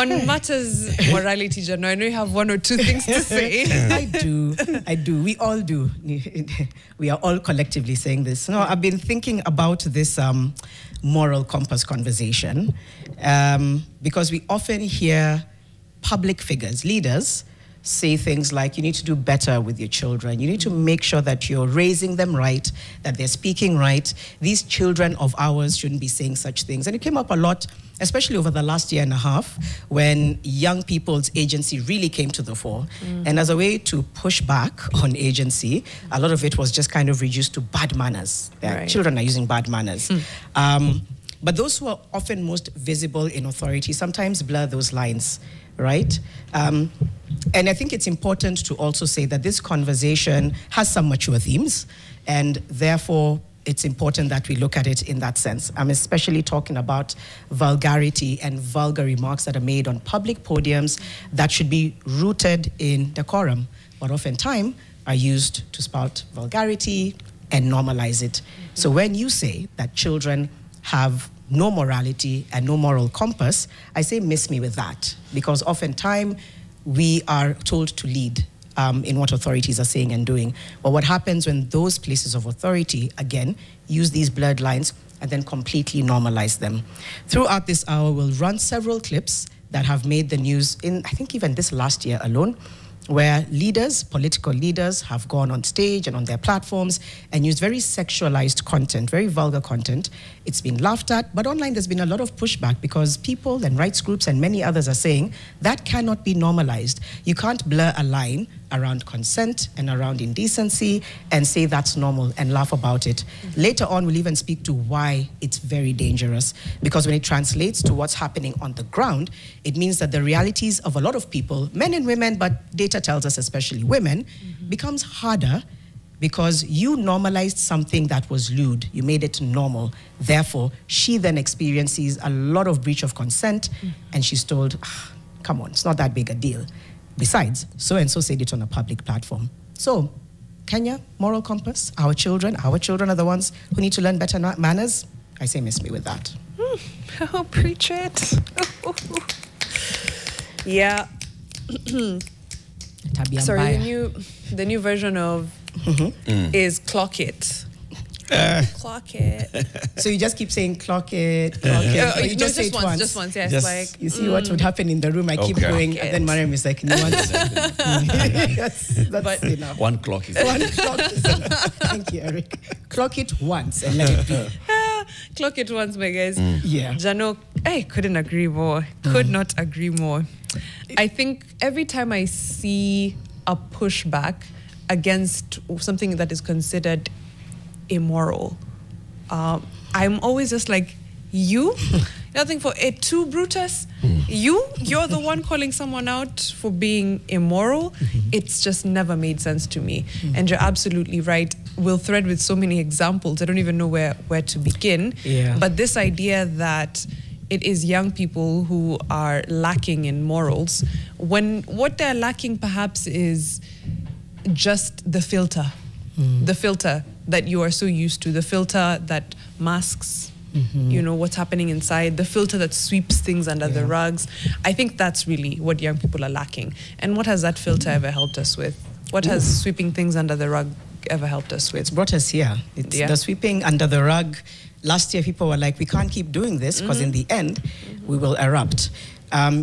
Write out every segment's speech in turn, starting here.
On matters morality, Jano, I know you have one or two things to say. I do. We all do. We are all collectively saying this. No, I've been thinking about this moral compass conversation because we often hear public figures, leaders, say things like, you need to do better with your children. You need to make sure that you're raising them right, that they're speaking right. These children of ours shouldn't be saying such things. And it came up a lot, especially over the last year and a half, when young people's agency really came to the fore. And as a way to push back on agency, a lot of it was just kind of reduced to bad manners. Children are using bad manners. But those who are often most visible in authority sometimes blur those lines, right? And I think it's important to also say that this conversation has some mature themes, and therefore it's important that we look at it in that sense. I'm especially talking about vulgarity and vulgar remarks that are made on public podiums that should be rooted in decorum, but oftentimes are used to spout vulgarity and normalize it. So when you say that children have no morality and no moral compass, I say miss me with that, because oftentimes we are told to lead in what authorities are saying and doing. But what happens when those places of authority, again, use these blurred lines and then completely normalize them? Throughout this hour, we'll run several clips that have made the news in, I think, even this last year alone, where leaders, political leaders, have gone on stage and on their platforms and used very sexualized content, very vulgar content. It's been laughed at, but online there's been a lot of pushback because people and rights groups and many others are saying that cannot be normalized. You can't blur a line around consent and around indecency and say that's normal and laugh about it. Later on, we'll even speak to why it's very dangerous, because when it translates to what's happening on the ground, it means that the realities of a lot of people, men and women, but data tells us especially women, becomes harder because you normalized something that was lewd. You made it normal. Therefore, she then experiences a lot of breach of consent, and she's told, come on, it's not that big a deal. Besides, so-and-so said it on a public platform. So, Kenya, moral compass, our children are the ones who need to learn better manners. I say miss me with that. Oh, preach it. Yeah. Sorry, the new version of is clock it. Clock it. So you just keep saying clock it, clock it. You just say it once. Just once, yes. Just, like, you see what would happen in the room. I keep going, and then Mariam is like, that's enough. One clock is one clock is enough. Thank you, Eric. Clock it once and let it be. Clock it once, my guys. Yeah. Jano, I couldn't agree more. Could not agree more. I think every time I see a pushback against something that is considered immoral, I'm always just like, you? Nothing for it too, Brutus? You're the one calling someone out for being immoral? It's just never made sense to me. And you're absolutely right. We'll thread with so many examples. I don't even know where to begin. Yeah. But this idea that it is young people who are lacking in morals, when what they're lacking perhaps is just the filter. The filter that you are so used to, the filter that masks, you know, what's happening inside, the filter that sweeps things under the rugs. I think that's really what young people are lacking. And what has that filter ever helped us with? What has sweeping things under the rug ever helped us with? It's brought us here. It's the sweeping under the rug. Last year, people were like, we can't keep doing this because in the end, we will erupt.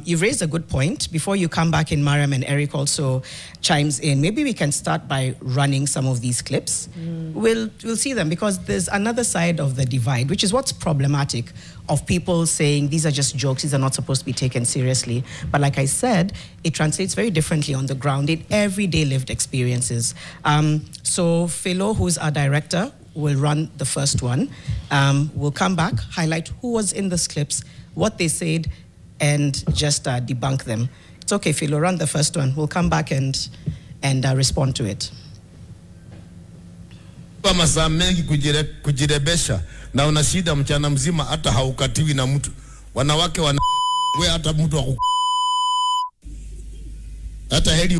You've raised a good point. Before you come back in, Mariam and Eric also chimes in. Maybe we can start by running some of these clips. We'll see them, because there's another side of the divide, which is what's problematic, of people saying these are just jokes, these are not supposed to be taken seriously. But like I said, it translates very differently on the ground in everyday lived experiences. So Philo, who's our director, will run the first one. We'll come back, highlight who was in these clips, what they said, and just debunk them. It's okay, Philo, run the first one. We'll come back and respond to it. Masaa mengi kujirebesha na una shida mchana mzima hata haukatiwi na mtu. Wanawake wana we hata mtu wa hata heli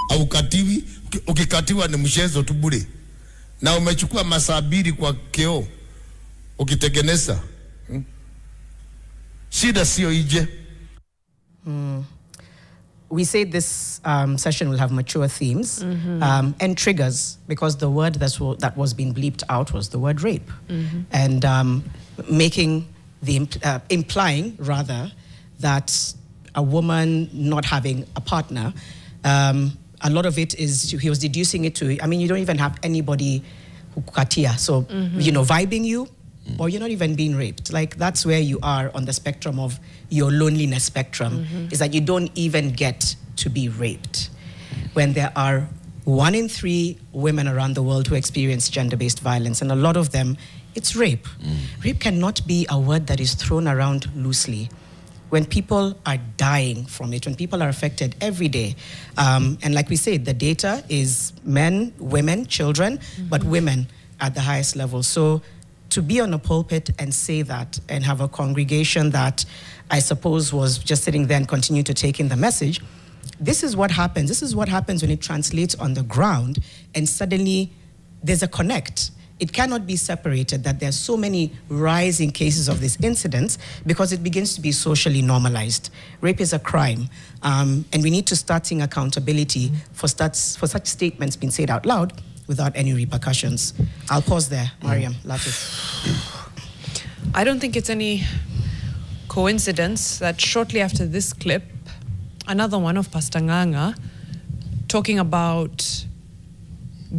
haukatiwi, ukikatiwa ni mchezo tu bure. Na umechukua masaa 2 kwa keo ukitengeneza. Shida sio ije. We say this session will have mature themes and triggers, because the word that was being bleeped out was the word rape, and making the implying rather that a woman not having a partner, a lot of it is he was deducing it to. I mean, you don't even have anybody who katia, so vibing you. Or you're not even being raped. Like, that's where you are on the spectrum of your loneliness spectrum, is that you don't even get to be raped. When there are 1 in 3 women around the world who experience gender-based violence, and a lot of them, it's rape. Rape cannot be a word that is thrown around loosely. When people are dying from it, when people are affected every day, and like we said, the data is men, women, children, but women at the highest level. So to be on a pulpit and say that, and have a congregation that I suppose was just sitting there and continue to take in the message, this is what happens. This is what happens when it translates on the ground, and suddenly there's a connect. It cannot be separated that there's so many rising cases of these incidents, because it begins to be socially normalized. Rape is a crime, and we need to start seeing accountability for such statements being said out loud without any repercussions. I'll pause there. Mariam, Latif. I don't think it's any coincidence that shortly after this clip, another one of Pastor Nganga, talking about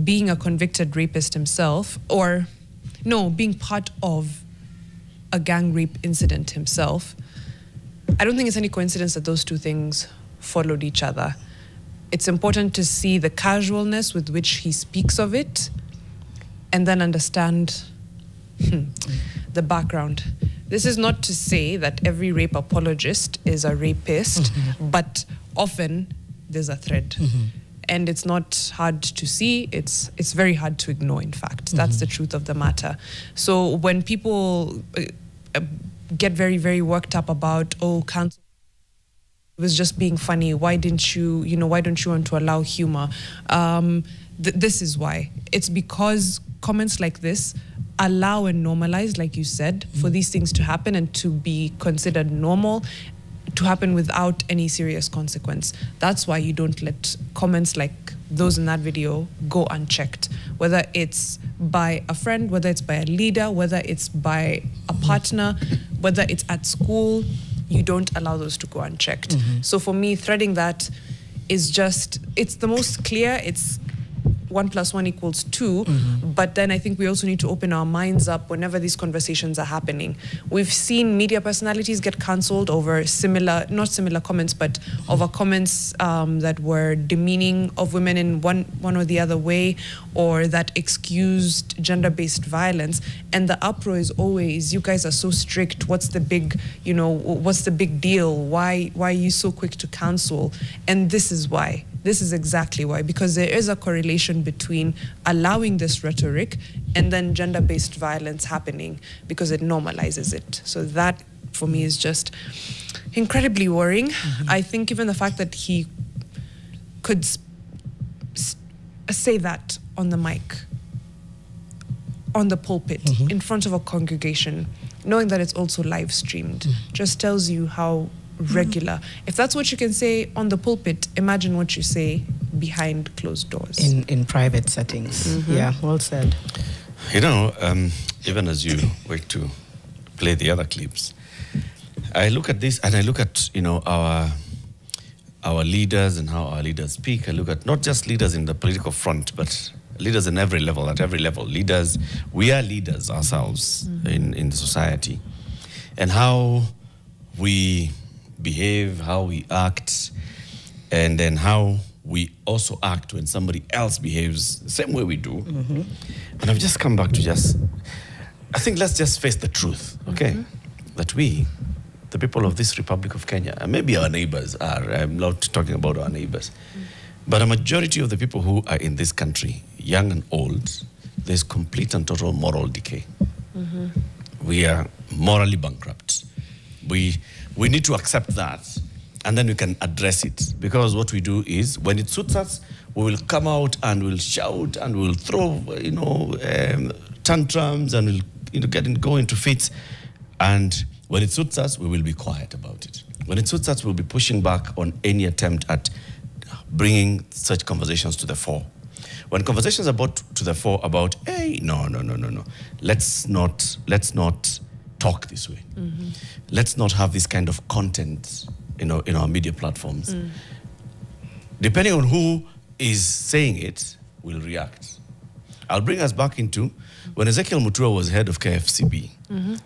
being a convicted rapist himself, or no, being part of a gang rape incident himself. I don't think it's any coincidence that those two things followed each other. It's important to see the casualness with which he speaks of it, and then understand the background. This is not to say that every rape apologist is a rapist, but often there's a thread. And it's not hard to see, it's very hard to ignore, in fact. That's the truth of the matter. So when people get very, very worked up about, oh, cancel, it was just being funny, why don't you want to allow humor? This is why. It's because comments like this allow and normalize, like you said, for these things to happen and to be considered normal, to happen without any serious consequence. That's why you don't let comments like those in that video go unchecked, whether it's by a friend, whether it's by a leader, whether it's by a partner, whether it's at school. You don't allow those to go unchecked. So for me, threading that is just, it's the most clear. It's 1 + 1 = 2. But then I think we also need to open our minds up whenever these conversations are happening. We've seen media personalities get cancelled over not similar comments, but over comments that were demeaning of women in one or the other way, or that excused gender-based violence. And the uproar is always, you guys are so strict. What's the big deal? Why are you so quick to cancel? And this is why. This is exactly why, because there is a correlation between allowing this rhetoric and then gender-based violence happening, because it normalizes it. So that, for me, is just incredibly worrying. I think even the fact that he could say that on the mic, on the pulpit, in front of a congregation, knowing that it's also live streamed, just tells you how regular. If that's what you can say on the pulpit, imagine what you say behind closed doors. In private settings. Yeah, well said. Even as you wait to play the other clips, I look at this and I look at, our leaders and how our leaders speak. I look at not just leaders in the political front, but leaders in every level, at every level. Leaders, we are leaders ourselves in the society. And how we behave, how we act, and then how we also act when somebody else behaves the same way we do. And I've just come back to I think let's just face the truth, okay? That we, the people of this Republic of Kenya, and maybe our neighbors I'm not talking about our neighbors, but a majority of the people who are in this country, young and old, there's complete and total moral decay. We are morally bankrupt. We need to accept that, and then we can address it. Because what we do is, when it suits us, we will come out and we'll shout and we'll throw, tantrums, and we'll go into fits. And When it suits us, we will be quiet about it. When it suits us, we'll be pushing back on any attempt at bringing such conversations to the fore. When conversations are brought to the fore about, hey, no. Let's not talk this way. Let's not have this kind of content, in our media platforms. Depending on who is saying it, we'll react. I'll bring us back into when Ezekiel Mutua was head of KFCB,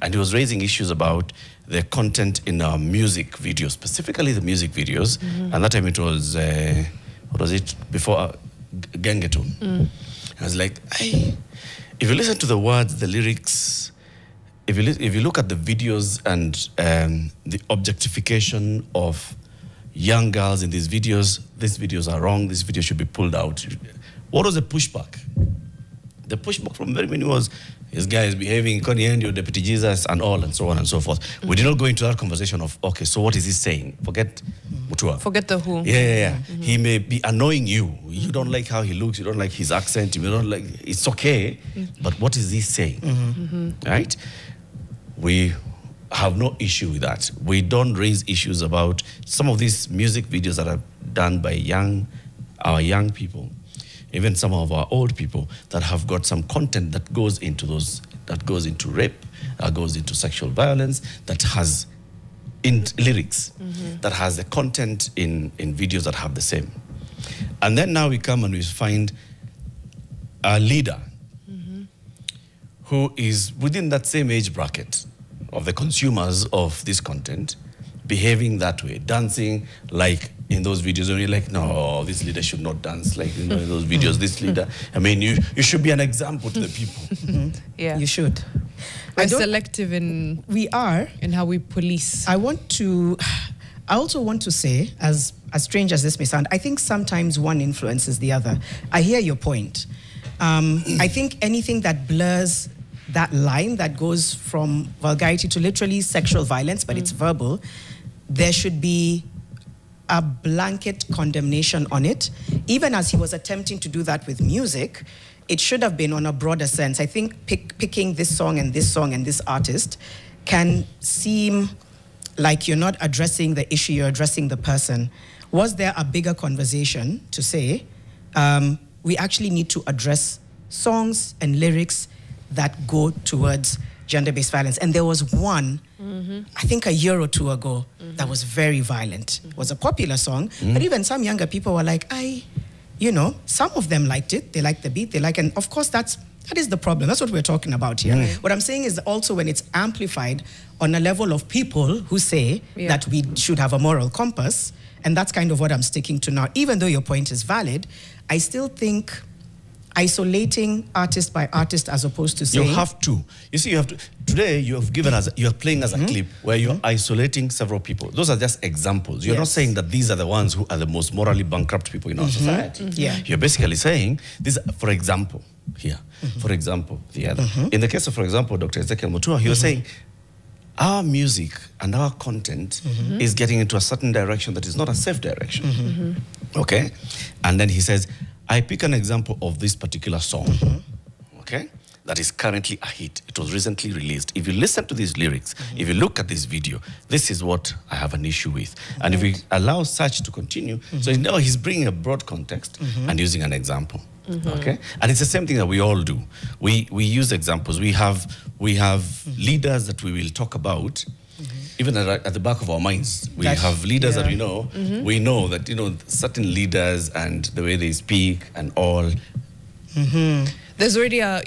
and he was raising issues about the content in our music videos, specifically the music videos. And that time it was, what was it? Before Gengetone. I was like, hey, if you listen to the words, the lyrics, if you look at the videos and the objectification of young girls in these videos are wrong, these videos should be pulled out. What was the pushback? The pushback from very many was, this guy is behaving, your Deputy Jesus, and all, and so on and so forth. We did not go into that conversation of, okay, so what is he saying? Forget Mutua. Forget the who. Yeah. He may be annoying you. You don't like how he looks, you don't like his accent, you don't like, it's okay, but what is he saying? Right? We have no issue with that. We don't raise issues about some of these music videos that are done by our young people, even some of our old people that have got some content that goes into rape, that goes into sexual violence, that has lyrics, that has the content in videos that have the same. And then now we come and we find a leader who is within that same age bracket of the consumers of this content, behaving that way, dancing like in those videos, and you're like, no, this leader should not dance like in those videos. This leader, I mean, you should be an example to the people. Yeah, you should. We're selective in how we police. I also want to say, as strange as this may sound, I think sometimes one influences the other. I hear your point. I think anything that blurs that line that goes from vulgarity to literally sexual violence, but it's verbal, there should be a blanket condemnation on it. Even as he was attempting to do that with music, it should have been on a broader sense. I think picking this song and this artist can seem like you're not addressing the issue, you're addressing the person. Was there a bigger conversation to say, we actually need to address songs and lyrics that go towards gender-based violence? And there was one, I think a year or two ago, that was very violent. It was a popular song, but even some younger people were like, some of them liked it. They liked the beat, and of course that is the problem. That's what we're talking about here. What I'm saying is also when it's amplified on a level of people who say that we should have a moral compass, and that's kind of what I'm sticking to now. Even though your point is valid, I still think isolating artist by artist as opposed to saying... You have to. You see, today you're playing as a clip where you're isolating several people. Those are just examples. You're not saying that these are the ones who are the most morally bankrupt people in our society. You're basically saying, for example, here, for example, the other. In the case of, for example, Dr. Ezekiel Mutua, he was saying, our music and our content is getting into a certain direction that is not a safe direction. Okay? And then he says, I pick an example of this particular song, okay, that is currently a hit. It was recently released. If you listen to these lyrics, if you look at this video, this is what I have an issue with. And if we allow such to continue, so now he's bringing a broad context and using an example, okay? And it's the same thing that we all do. We use examples. We have leaders that we will talk about. Even at the back of our minds, we have leaders that we know. We know that, certain leaders and the way they speak and all. There's already a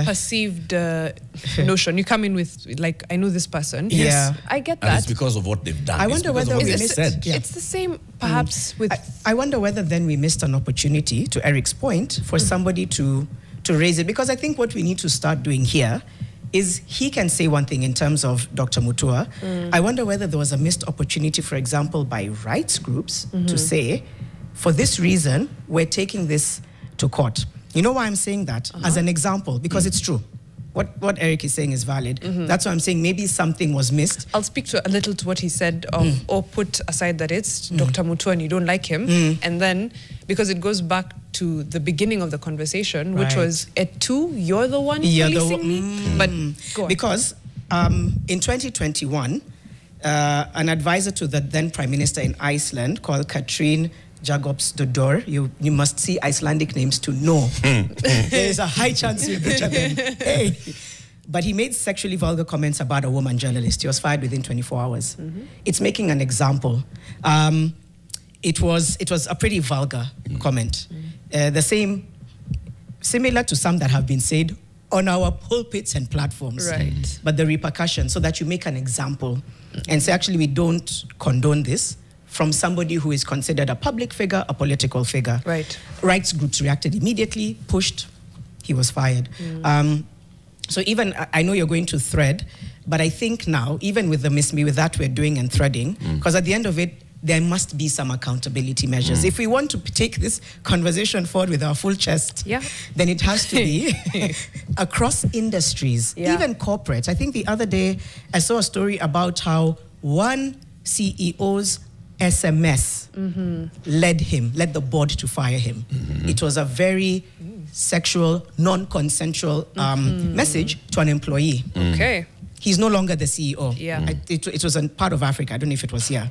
perceived notion. You come in with, like, I know this person. Yes. I get that. And it's because of what they've done. I wonder whether it's the same, perhaps, with... I wonder whether then we missed an opportunity, to Eric's point, for somebody to raise it. Because I think what we need to start doing here is he can say one thing in terms of Dr. Mutua. I wonder whether there was a missed opportunity, for example, by rights groups to say, for this reason, we're taking this to court. You know why I'm saying that? As an example, because it's true. What Eric is saying is valid. That's why I'm saying maybe something was missed. I'll speak a little to what he said, or put aside that it's Dr. Mutua and you don't like him. And then, because it goes back to the beginning of the conversation, which was, at 2, you're the one policing me. But go on. Because in 2021, an advisor to the then Prime Minister in Iceland called Katrín Jakobsdóttir, you must see Icelandic names to know. There is a high chance you butcher them. Hey. But he made sexually vulgar comments about a woman journalist. He was fired within 24 hours. It's making an example. It was a pretty vulgar comment. Similar to some that have been said on our pulpits and platforms. Right. But the repercussions, so that you make an example and say, actually, we don't condone this from somebody who is considered a public figure, a political figure. Right. Rights groups reacted immediately, pushed, he was fired. So even, I know you're going to thread, but I think now, even with with that we're doing and threading, because at the end of it, there must be some accountability measures. If we want to take this conversation forward with our full chest, then it has to be across industries, even corporates. I think the other day I saw a story about how one CEO's SMS led the board to fire him. It was a very sexual, non-consensual message to an employee. Okay. He's no longer the CEO. Yeah. It was a part of Africa. I don't know if it was here.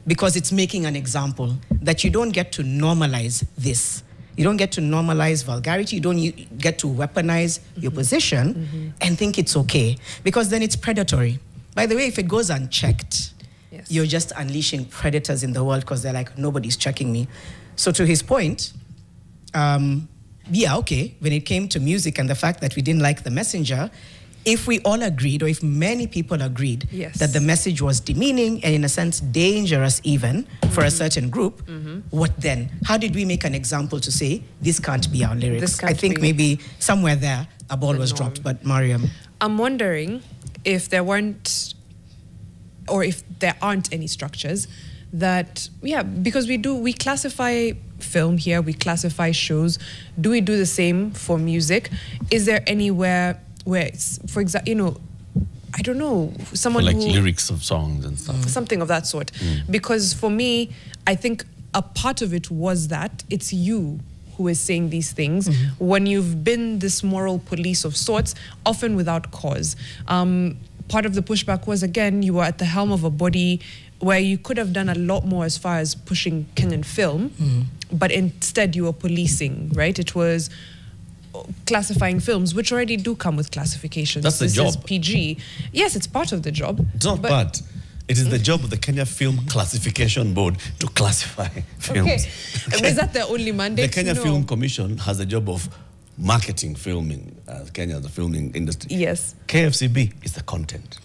Because it's making an example that you don't get to normalize this. You don't get to normalize vulgarity. You don't get to weaponize your position and think it's okay. Because then it's predatory. By the way, if it goes unchecked, you're just unleashing predators in the world because they're like, nobody's checking me. So to his point, yeah, okay, when it came to music and the fact that we didn't like the messenger, if we all agreed, or if many people agreed, that the message was demeaning and in a sense dangerous even for a certain group, what then? How did we make an example to say, this can't be our lyrics? I think maybe somewhere there a ball was dropped, but Mariam. I'm wondering if there weren't, or if there aren't any structures that, because we classify film here, we classify shows. Do we do the same for music? Is there anywhere where it's, for example, I don't know, someone like who, lyrics of songs and stuff. Something of that sort. Because for me, I think a part of it was that it's you who is saying these things when you've been this moral police of sorts, often without cause. Part of the pushback was, again, you were at the helm of a body where you could have done a lot more as far as pushing Kenyan film, but instead you were policing, right? It was classifying films, which already do come with classifications. That's the job. This is PG. Yes, it's part of the job. It's not bad. It is the job of the Kenya Film Classification Board to classify films. Okay. Is that their only mandate? The Kenya Film Commission has the job of marketing filming, Kenya, the filming industry. Yes. KFCB is the content.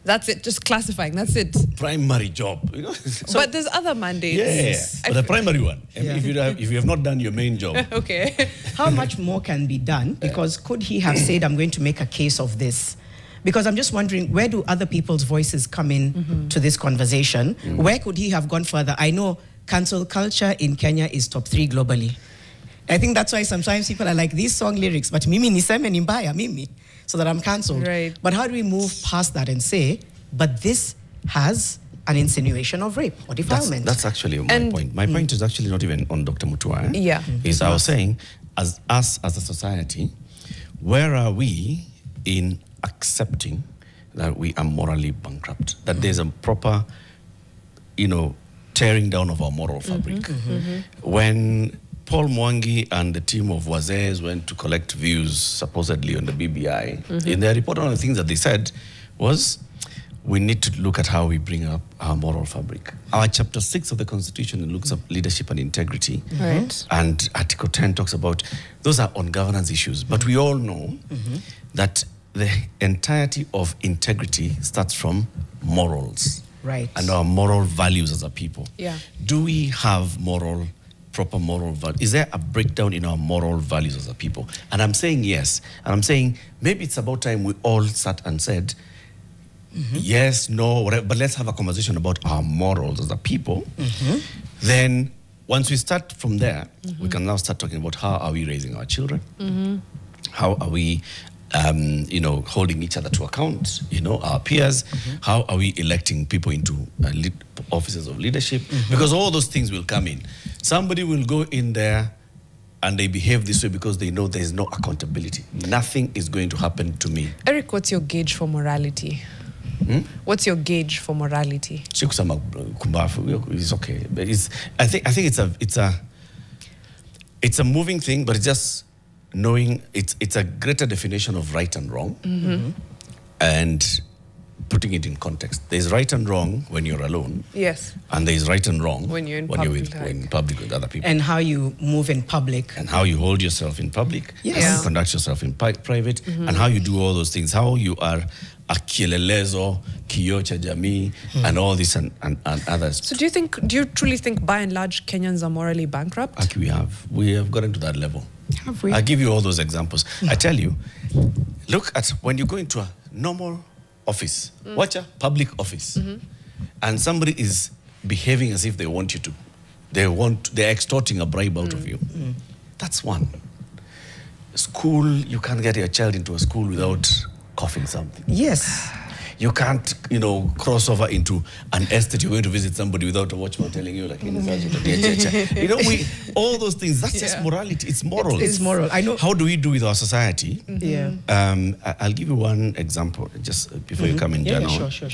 That's it, just classifying, that's it. Primary job, you know. But there's other mandates. But the primary one, if you have not done your main job. Okay. How much more can be done? Because could he have said, I'm going to make a case of this? Because I'm just wondering, where do other people's voices come in to this conversation? Where could he have gone further? I know cancel culture in Kenya is top 3 globally. I think that's why sometimes people are like, these song lyrics, but mimi niseme ni mbaya, mimi, so that I'm cancelled. Right. But how do we move past that and say, but this has an insinuation of rape or defilement? That's actually my point. My point is actually not even on Dr. Mutua. Is I was saying, as us as a society, where are we in accepting that we are morally bankrupt, that there's a proper, tearing down of our moral fabric? When Paul Mwangi and the team of Wazés went to collect views, supposedly on the BBI, in their report, one of the things that they said was, we need to look at how we bring up our moral fabric. Our chapter 6 of the Constitution looks at leadership and integrity. Right. And Article 10 talks about, those are on governance issues. But we all know that the entirety of integrity starts from morals. Right. And our moral values as a people. Yeah. Do we have proper moral values? Is there a breakdown in our moral values as a people? And I'm saying yes. And I'm saying maybe it's about time we all sat and said, yes, no, whatever, but let's have a conversation about our morals as a people. Then once we start from there, we can now start talking about how are we raising our children? How are we holding each other to account, our peers? How are we electing people into offices of leadership? Because all those things will come in. Somebody will go in there and they behave this way because they know there is no accountability. Nothing is going to happen to me. Eric, what's your gauge for morality? What's your gauge for morality? It's okay. But I think it's a moving thing, but it's just knowing it's a greater definition of right and wrong, and putting it in context. There's right and wrong when you're alone. Yes. And there's right and wrong when you're in public with other people. And how you move in public. And how you hold yourself in public. Yes. How you conduct yourself in private. And how you do all those things. How you are a kielelezo, kioo cha jamii, and all this and others. So do you truly think by and large Kenyans are morally bankrupt? We have gotten to that level. Have we? I'll give you all those examples. I tell you, look at when you go into a normal office, watch a public office, and somebody is behaving as if they want you to. They're extorting a bribe out of you. That's one. School, you can't get your child into a school without coughing something. Yes. You can't, cross over into an estate. You're going to visit somebody without a watchman telling you, like, all those things. That's just morality. It's moral. It's moral. I know. How do we do with our society? Yeah. I'll give you one example just before you come in, Jana. Sure.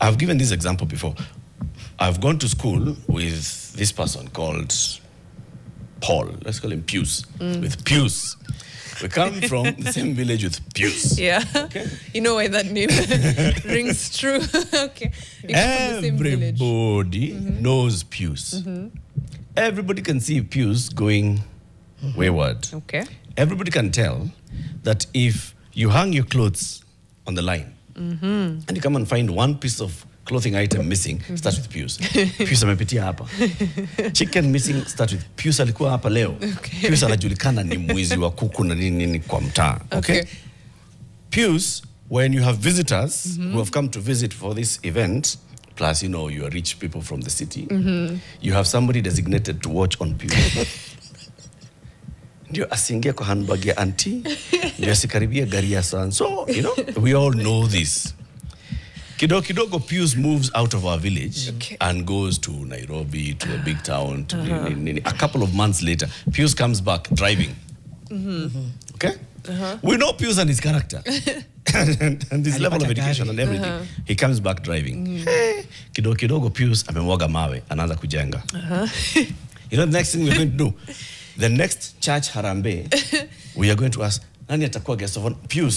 I've given this example before. I've gone to school with this person called Paul. Let's call him Pius. With Pius. We come from the same village with Pius. Yeah. Okay. You know why that name rings true. Okay. Everybody knows Pius. Everybody can see Pius going wayward. Okay. Everybody can tell that if you hang your clothes on the line and you come and find one piece of clothing item missing, start with Pius. Pius amepitia hapa. Chicken missing, start with Pius alikuwa hapa leo. Okay. Pius anajulikana ni mwizi wa kuku na nini kwa mtaa. Okay? Pius, when you have visitors who have come to visit for this event, plus, you are rich people from the city, you have somebody designated to watch on Pius. Ndio asiingie kwa handbag ya auntie, ndio asikaribie gari ya son. So, we all know this. Kidogo Pius moves out of our village and goes to Nairobi, to a big town. A couple of months later, Pius comes back driving. Okay? We know Pius and his character. and his level of education and everything. He comes back driving. Hey, kidogo Pius amemwaga mawe, anaanza kujenga. The next thing we're going to do, the next church harambe, we are going to ask, nani atakuwa guest of honor? Pius.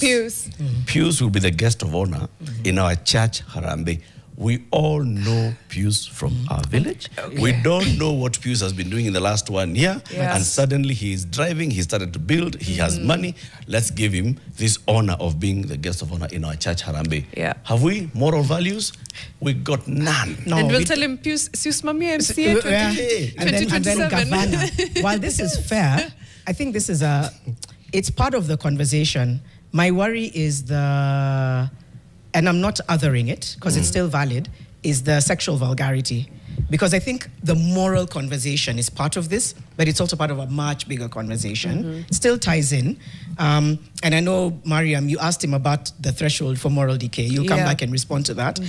Pius will be the guest of honor in our church harambe. We all know Pius from our village. Okay. We don't know what Pius has been doing in the last 1 year. Yes. And suddenly he is driving, he started to build, he has money. Let's give him this honor of being the guest of honor in our church harambe. Yeah. Have we moral values? We got none. No, and we'll tell him, Pius, siusimamia MCA 2027. And then Gavana. While this is fair, I think this is it's part of the conversation. My worry is and I'm not othering it because it's still valid, is the sexual vulgarity. Because I think the moral conversation is part of this, but it's also part of a much bigger conversation. Still ties in. And I know, Mariam, you asked him about the threshold for moral decay. You'll come back and respond to that.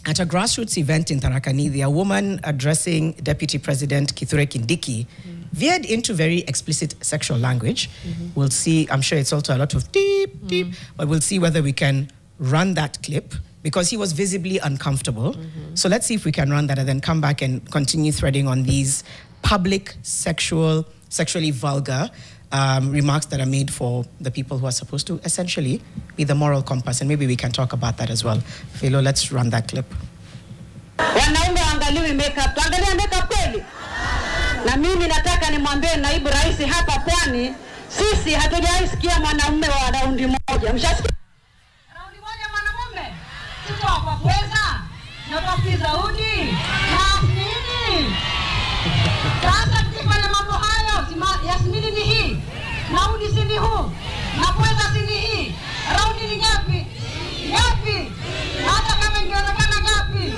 At a grassroots event in Tharaka Nithi, a woman addressing Deputy President Kithure Kindiki veered into very explicit sexual language. We'll see, I'm sure it's also a lot of deep, but we'll see whether we can run that clip because he was visibly uncomfortable. So let's see if we can run that and then come back and continue threading on these public sexually vulgar remarks that are made for the people who are supposed to essentially be the moral compass. And maybe we can talk about that as well. Philo, let's run that clip. Wanaume angaliwi makeup. Tuangalia makeup kweli? Na mimi nataka nimwambie naibu rais hapa Pwani, sisi hatujawahi sikia mwanaume wa raundi moja. Mshasikia? Raundi moja mwanamume? Sisi kwa pweza, na kwa kizaudi, na nini? Sasa tukifanya mambo hayo, Yasmini ni hii, naudi si ni huu, na pweza si ni hii. Raundi ni ngapi? Ngapi? Hata kama ingeonekana ngapi?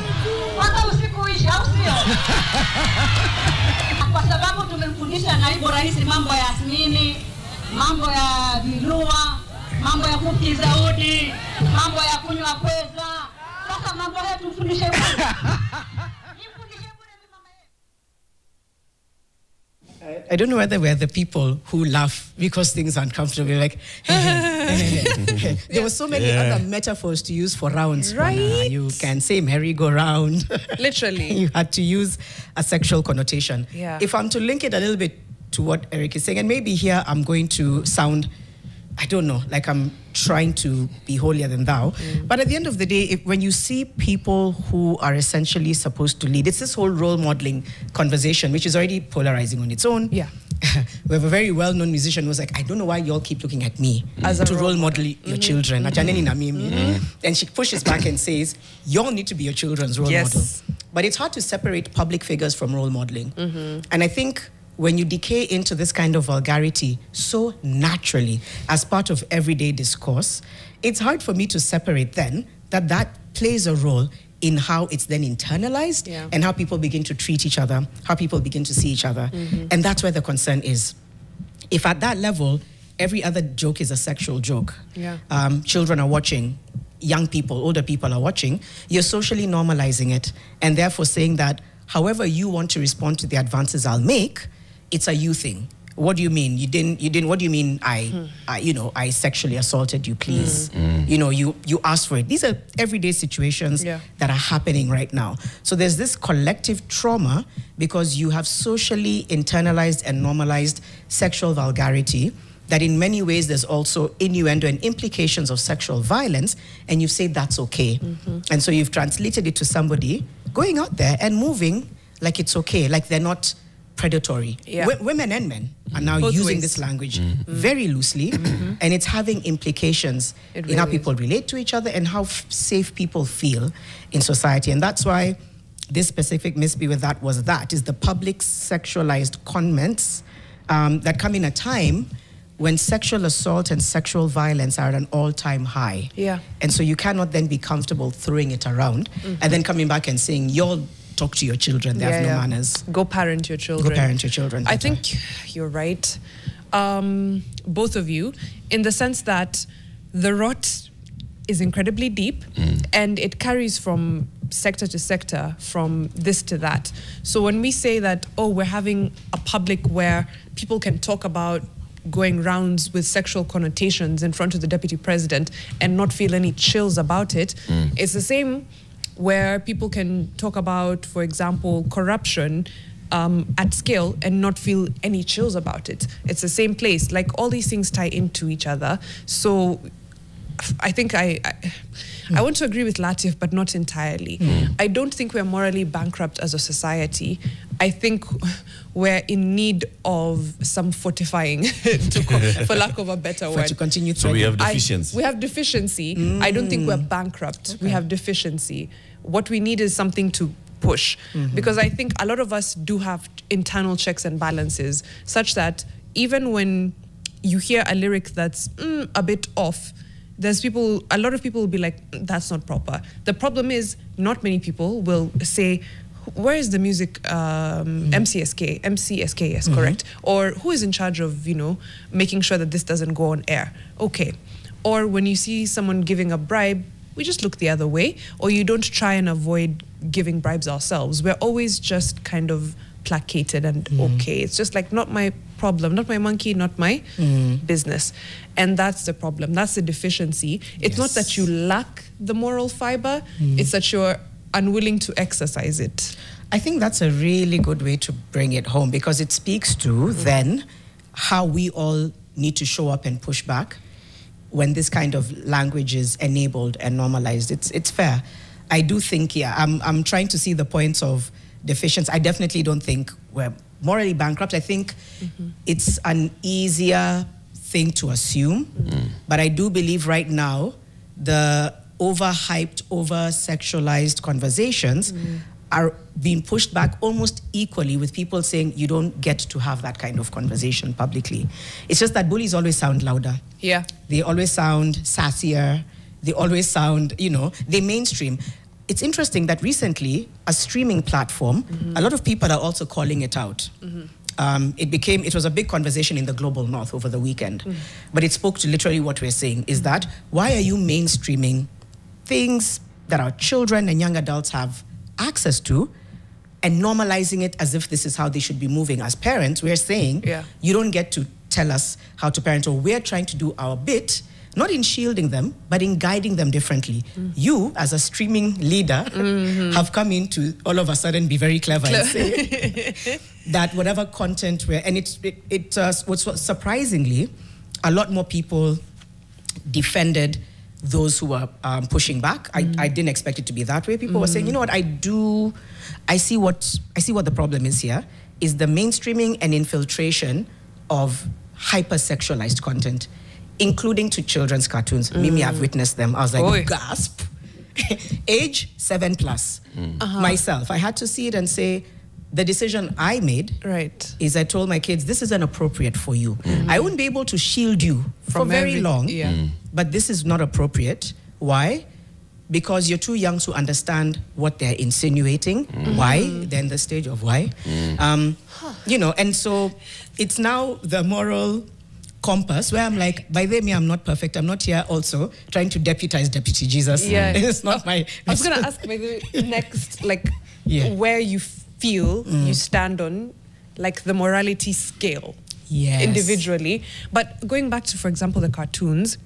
Hata usiku uishi, au sio? Kwa sababu tumemfundisha naibu rais mambo ya Yasmini, mambo ya vilua, mambo ya kukiza udi, mambo ya kunywa pesa. Sasa mambo haya tumfundishe bure. I don't know whether we're the people who laugh because things are uncomfortable. We're like, there were so many other metaphors to use for rounds. Right. You can say merry-go-round. Literally. You had to use a sexual connotation. Yeah. If I'm to link it a little bit to what Eric is saying, and maybe here I'm going to sound, I don't know, like I'm trying to be holier than thou. But at the end of the day, when you see people who are essentially supposed to lead, it's this whole role modeling conversation, which is already polarizing on its own. Yeah. We have a very well-known musician who was like, I don't know why you all keep looking at me As a to role role model your children. And she pushes back and says, you all need to be your children's role model. But it's hard to separate public figures from role modeling. And I think when you decay into this kind of vulgarity so naturally as part of everyday discourse, it's hard for me to separate then that plays a role in how it's then internalized and how people begin to treat each other, how people begin to see each other. And that's where the concern is. If at that level, every other joke is a sexual joke, children are watching, young people, older people are watching, you're socially normalizing it and therefore saying that however you want to respond to the advances I'll make, it's a you thing. What do you mean? You didn't, what do you mean I sexually assaulted you, please? You asked for it. These are everyday situations that are happening right now. So there's this collective trauma because you have socially internalized and normalized sexual vulgarity that in many ways there's also innuendo and implications of sexual violence, and you've said that's okay. And so you've translated it to somebody going out there and moving like it's okay, like they're not predatory. Women and men are now Both using ways. this language very loosely, and it's having implications in how people relate to each other and how safe people feel in society. And that's why this specific Misby with that was the public sexualized comments that come in a time when sexual assault and sexual violence are at an all-time high. And so you cannot then be comfortable throwing it around and then coming back and saying, you're talk to your children, they have no manners. Go parent your children. Go parent your children. I think you're right, both of you, in the sense that the rot is incredibly deep and it carries from sector to sector, from this to that. So when we say that, oh, we're having a public where people can talk about going rounds with sexual connotations in front of the deputy president and not feel any chills about it, it's the same where people can talk about, for example, corruption at scale and not feel any chills about it. It's the same place. Like, all these things tie into each other. So I think I want to agree with Latif, but not entirely. I don't think we're morally bankrupt as a society. I think we're in need of some fortifying, for lack of a better word. To continue so we have deficiency. We have deficiency. I don't think we're bankrupt. We have deficiency. What we need is something to push. Because I think a lot of us do have internal checks and balances, such that even when you hear a lyric that's a bit off, a lot of people will be like, that's not proper. The problem is, not many people will say, where is the music, MCSK, yes, correct? Or who is in charge of, making sure that this doesn't go on air? Okay. Or when you see someone giving a bribe, we just look the other way, or you don't try and avoid giving bribes ourselves. We're always just kind of placated and okay. It's just like, not my problem, not my monkey, not my business. And that's the problem. That's the deficiency. It's not that you lack the moral fiber, it's that you're unwilling to exercise it. I think that's a really good way to bring it home, because it speaks to then how we all need to show up and push back when this kind of language is enabled and normalized. It's fair. I do think, I'm trying to see the points of deficiency. I definitely don't think we're morally bankrupt. I think it's an easier thing to assume, but I do believe right now the overhyped, over-sexualized conversations are being pushed back almost equally, with people saying you don't get to have that kind of conversation publicly. It's just that bullies always sound louder. Yeah. They always sound sassier. They always sound, they mainstream. It's interesting that recently, a streaming platform, a lot of people are also calling it out. It was a big conversation in the global north over the weekend, but it spoke to literally what we're saying, is that why are you mainstreaming things that our children and young adults have access to, and normalizing it as if this is how they should be moving. As parents, we're saying, you don't get to tell us how to parent, or we're trying to do our bit, not in shielding them, but in guiding them differently. You, as a streaming leader, have come in to all of a sudden be very clever and say that whatever content what's surprisingly, a lot more people defended those who were pushing back. I didn't expect it to be that way. People were saying, you know what, I see what the problem is here, is the mainstreaming and infiltration of hyper-sexualized content, including to children's cartoons. Mimi, I've witnessed them. I was like, gasp. Age 7+. Myself, I had to see it and say, the decision I made is I told my kids, this is inappropriate for you. I wouldn't be able to shield you for very long, but this is not appropriate. Why? Because you're too young to understand what they're insinuating. Why? They're in the stage of why. You know, and so it's now the moral compass where I'm like, by the way, I'm not perfect. I'm not here also trying to deputize Deputy Jesus. It's not my... I was going to ask, by the way, next, like, where you feel you stand on, like, the morality scale individually. But going back to, for example, the cartoons,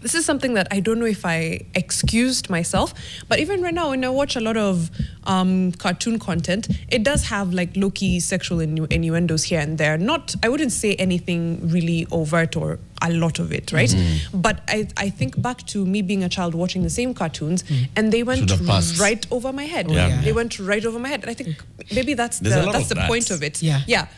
this is something that I don't know if I excused myself, but even right now when I watch a lot of cartoon content, it does have like low-key sexual innuendos here and there. I wouldn't say anything really overt or a lot of it, right? But I think back to me being a child watching the same cartoons, and they went right over my head. They went right over my head. And I think maybe that's the point of it.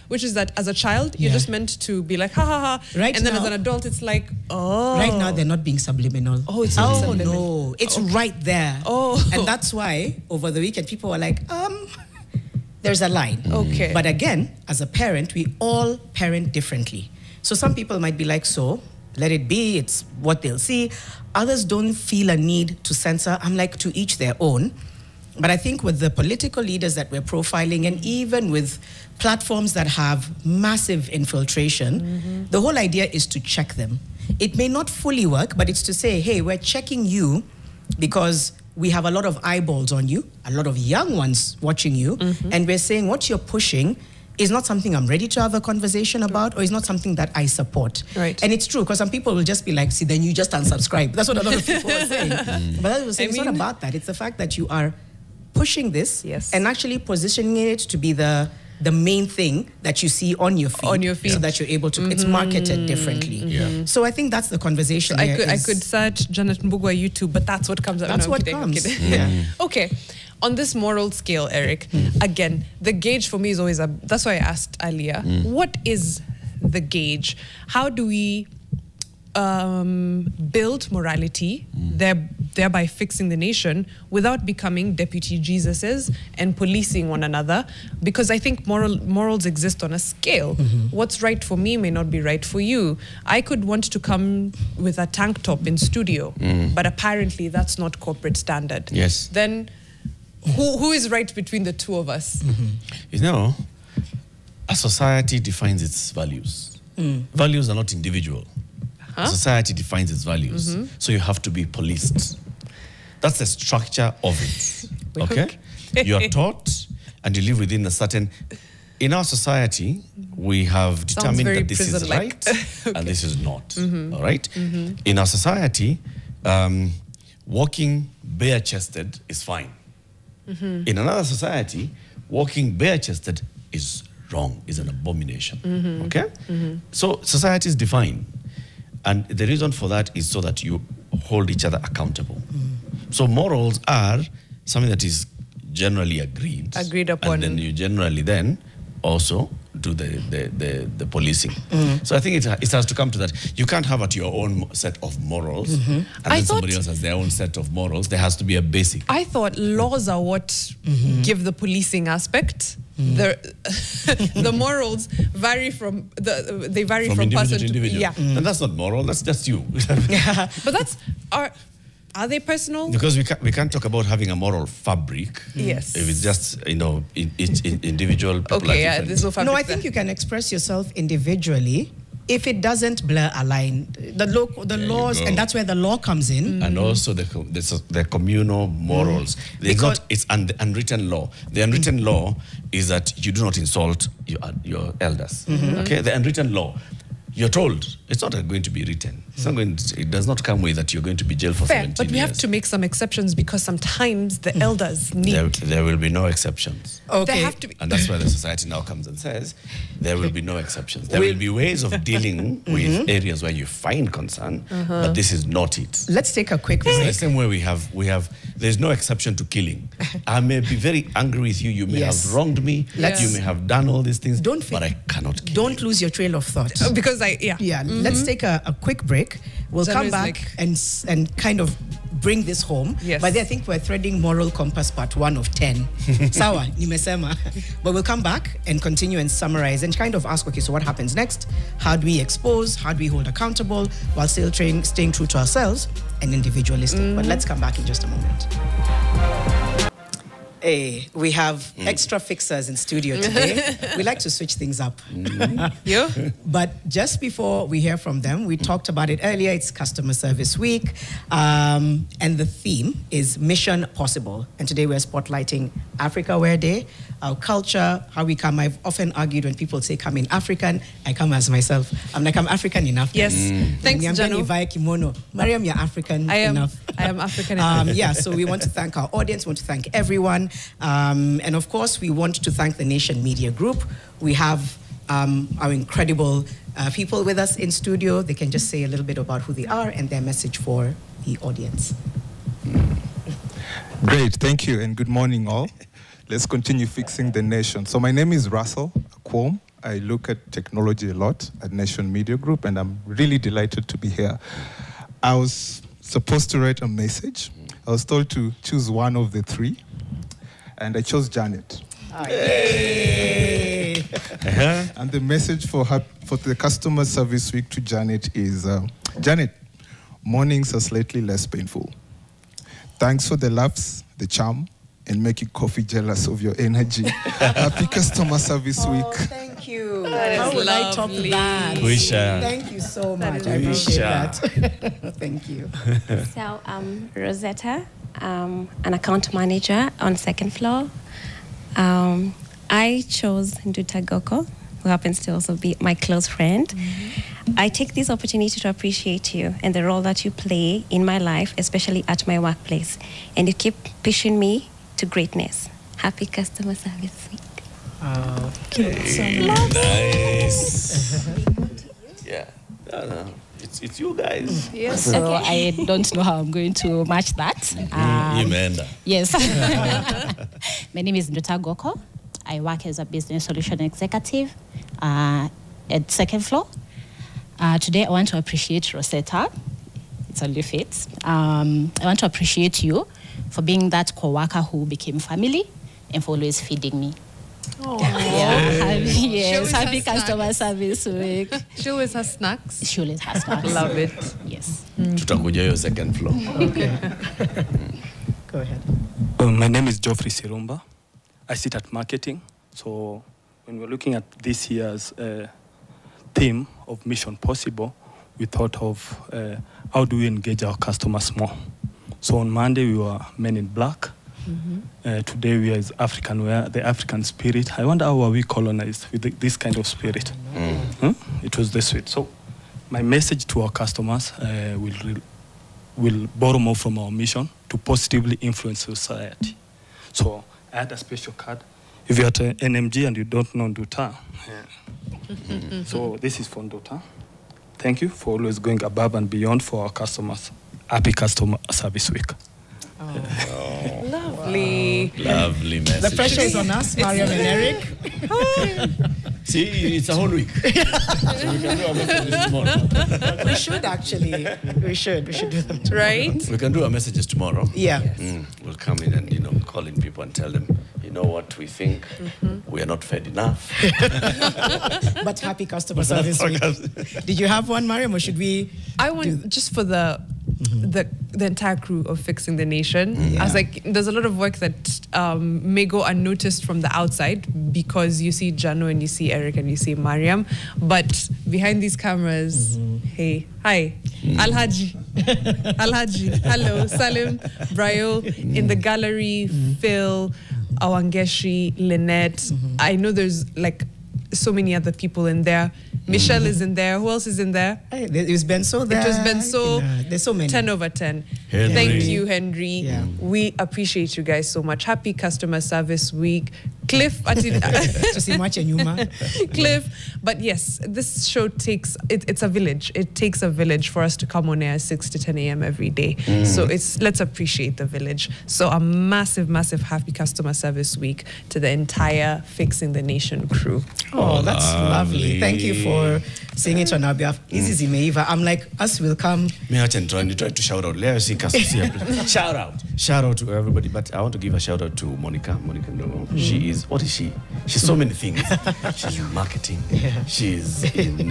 Which is that as a child, you're just meant to be like, ha ha ha. Right, and then as an adult, it's like, oh. Right now, they're not being subliminal. Oh, it's not subliminal. No, it's right there. And that's why over the weekend, people were like, there's a line. Okay. But again, as a parent, we all parent differently. So some people might be like, so let it be, it's what they'll see. Others don't feel a need to censor. I'm like, to each their own. But I think with the political leaders that we're profiling, and even with platforms that have massive infiltration, the whole idea is to check them. It may not fully work, but it's to say, hey, we're checking you because we have a lot of eyeballs on you, a lot of young ones watching you, and we're saying what you're pushing is not something I'm ready to have a conversation about, or is not something that I support. Right. And it's true, because some people will just be like, see, then you just unsubscribe. That's what a lot of people are saying. But as I was saying, it's not about that. It's the fact that you are pushing this and actually positioning it to be the main thing that you see on your feed. So that you're able to, it's marketed differently. So I think that's the conversation. So I could search Janet Mbugua YouTube, but that's what comes out. That's what comes. Okay. On this moral scale, Eric, again, the gauge for me is always that's why I asked earlier, what is the gauge? How do we build morality, thereby fixing the nation, without becoming deputy Jesuses and policing one another? Because I think morals exist on a scale. What's right for me may not be right for you. I could want to come with a tank top in studio, but apparently that's not corporate standard. Yes. Then who is right between the two of us? You know, a society defines its values. Values are not individual. Society defines its values. So you have to be policed. That's the structure of it. Okay? You are taught and you live within a certain... In our society, we have determined that this is right and this is not. All right? In our society, walking bare-chested is fine. In another society, walking bare-chested is wrong, is an abomination. Okay? So society is defined. And the reason for that is so that you hold each other accountable. So morals are something that is generally agreed upon. And then you generally then also do the policing. So I think it has to come to that. You can't have at your own set of morals and then somebody else has their own set of morals. There has to be a basic. I thought laws are what give the policing aspect. The morals vary from person to individual. And that's not moral. That's just you. But that's are they personal? Because we can't talk about having a moral fabric. Yes. If it's just each individual. Okay. Yeah. There's no fabric. No, I think you can express yourself individually if it doesn't blur a line, the laws, and that's where the law comes in. And also the communal morals. It's unwritten law. The unwritten law is that you do not insult your elders. Okay, the unwritten law. You're told it's not going to be written. It's not going to, it does not come with that you're going to be jailed for 17 but we years. have to make some exceptions because sometimes the elders need. There will be no exceptions. Okay. There have to be. And that's where the society now comes and says, there will be no exceptions. There will be ways of dealing with areas where you find concern, but this is not it. Let's take a quick break. It's the same way we have, there's no exception to killing. I may be very angry with you. You may have wronged me. You may have done all these things, but I cannot kill Don't you. lose your trail of thought. Because let's take a quick break. We'll come back and kind of bring this home. Yes. But I think we're threading Moral Compass part 1 of 10. Sawa, nimesema. But we'll come back and continue and summarize and kind of ask, okay, so what happens next? How do we expose? How do we hold accountable while still staying true to ourselves and individualistic? But let's come back in just a moment. Hey, we have extra fixers in studio today. We like to switch things up. But just before we hear from them, we talked about it earlier. It's Customer Service Week. And the theme is Mission Possible. And today we're spotlighting Africa Wear Day, our culture, how we come. I've often argued when people say come in African, I come as myself. I'm like, I'm African enough. Yes. Thanks, Jano. Kimono. Mariam, you're African enough. I am African enough. So we want to thank our audience, want to thank everyone. And of course, we want to thank the Nation Media Group. We have our incredible people with us in studio. They can just say a little bit about who they are and their message for the audience. Great, thank you, and good morning all. Let's continue fixing the nation. So my name is Russell Akwom. I look at technology a lot at Nation Media Group, and I'm really delighted to be here. I was supposed to write a message. I was told to choose one of the three, and I chose Janet. Hey. And the message for the Customer Service Week to Janet is, Janet, mornings are slightly less painful. Thanks for the laughs, the charm, and making coffee jealous of your energy. Happy Customer Service Week. Thank you. That How is will I top lovely. that? Thank you so much. I appreciate that. Thank you. So I'm Rosetta, an account manager on second floor. I chose Nduta Goko, who happens to also be my close friend. I take this opportunity to appreciate you and the role that you play in my life, especially at my workplace. And you keep pushing me to greatness. Happy Customer Service Week. Thank you so much. Nice. Yeah. It's you guys. Yes. So I don't know how I'm going to match that. Yes. My name is Nduta Goko. I work as a business solution executive at second floor. Today I want to appreciate Rosetta. It's only fits. I want to appreciate you for being that co-worker who became family and for always feeding me. Yes, happy Customer Service Week. She always has snacks. She always has snacks. Love it. Yes. Tutakuja your second floor. Okay. Go ahead. My name is Geoffrey Sirumba. I sit at marketing. So when we're looking at this year's theme of Mission Possible, we thought of how do we engage our customers more. So on Monday we were Men in Black. Today we are African wear, the African spirit. I wonder how are we colonized with this kind of spirit? It was this way. So my message to our customers will borrow more from our mission to positively influence society. So I had a special card. If you're at NMG and you don't know Nduta, so this is for Nduta. Thank you for always going above and beyond for our customers. Happy Customer Service Week. Lovely. Lovely message. The pressure is on us, Mariam and Eric. See, it's a whole week. So we can do our messages tomorrow. We should actually. We should do them tomorrow. Right? We can do our messages tomorrow. Yeah. We'll come in and call in people and tell them, you know what, we think we are not fed enough. But happy Customer Service Week. Did you have one, Mariam, or should we? I want just for the the entire crew of Fixing the Nation. I was like, there's a lot of work that may go unnoticed from the outside because you see Jano and you see Eric and you see Mariam, but behind these cameras, hey, hi, Alhaji, hello, Salim, Brayo, in the gallery, Phil, Awangeshi, Lynette. I know there's like so many other people in there. Michelle is in there. Who else is in there? There's Benso there. It was Benso. There's so many. 10 over 10. Henry. Thank you, Henry. Yeah. We appreciate you guys so much. Happy Customer Service Week. Cliff. Cliff. But yes, this show takes, it's a village. It takes a village for us to come on air 6 to 10 a.m. every day. So let's appreciate the village. So a massive, massive Happy Customer Service Week to the entire Fixing the Nation crew. Oh, that's lovely. Thank you for saying it on our behalf. Easy Meiva. I'm like, us will come. Me, I try to shout out. Shout out to everybody. But I want to give a shout out to Monica. Monica Ndongo. She is, what is she? She's so many things. She's in marketing. She's in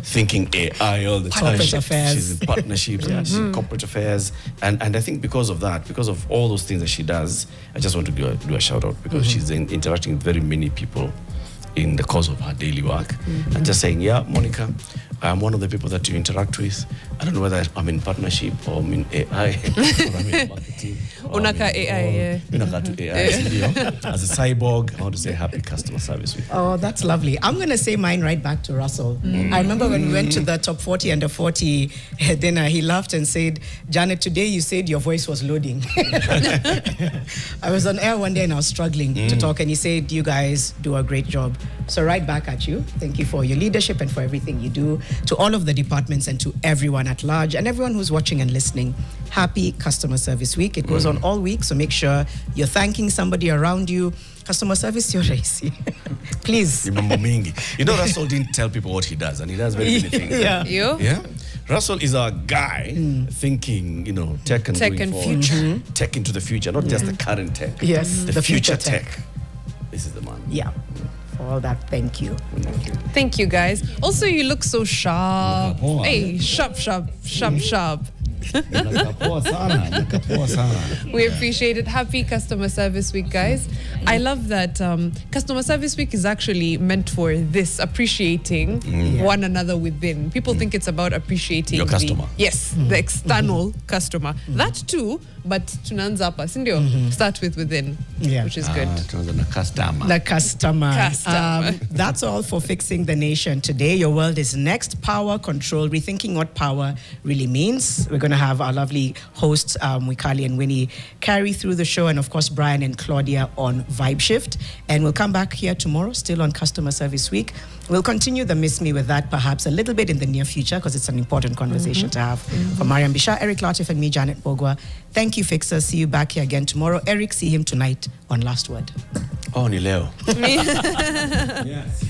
thinking AI all the time. Corporate affairs. She's in partnerships. She's in corporate affairs. And I think because of that, because of all those things that she does, I just want to do a shout out because she's interacting with very many people in the course of her daily work. And just saying, yeah, Monica, I'm one of the people that you interact with. I don't know whether I'm in partnership or I'm in AI or I'm in marketing. Unaka AI, As a cyborg, I want to say Happy Customer Service Week. Oh, that's lovely. I'm going to say mine right back to Russell. I remember when we went to the top 40 under 40 dinner, he laughed and said, Janet, today you said your voice was loading. I was on air one day and I was struggling to talk, and he said, you guys do a great job. So right back at you. Thank you for your leadership and for everything you do, to all of the departments and to everyone at large and everyone who's watching and listening. Happy Customer Service Week. It goes on all week, so make sure you're thanking somebody around you. Customer service, you're racy. Please. You know, Russell didn't tell people what he does, and he does very many things. Yeah. Russell is our guy thinking, tech and future. Tech into the future, not just the current tech. Yes, the future tech. This is the man. Yeah. For all that, thank you. Thank you, guys. Also, you look so sharp. Hey, sharp. We appreciate it. Happy Customer Service Week, guys. I love that Customer Service Week is actually meant for this, appreciating one another within. People think it's about appreciating your customer. The external customer. That too, but tunanza hapa, sindio? Start with within, which is good. The customer. The customer. That's all for Fixing the Nation today. Your world is next. Power, control, rethinking what power really means. We're going to have our lovely hosts, Wikali and Winnie, carry through the show, and of course, Brian and Claudia on Vibe Shift. And we'll come back here tomorrow, still on Customer Service Week. We'll continue the Miss Me with that perhaps a little bit in the near future because it's an important conversation to have. For Mariam Bisha, Eric Latif, and me, Janet Mbugua. Thank you, Fixer. See you back here again tomorrow. Eric, see him tonight on Last Word. Oh, ni leo. Yes.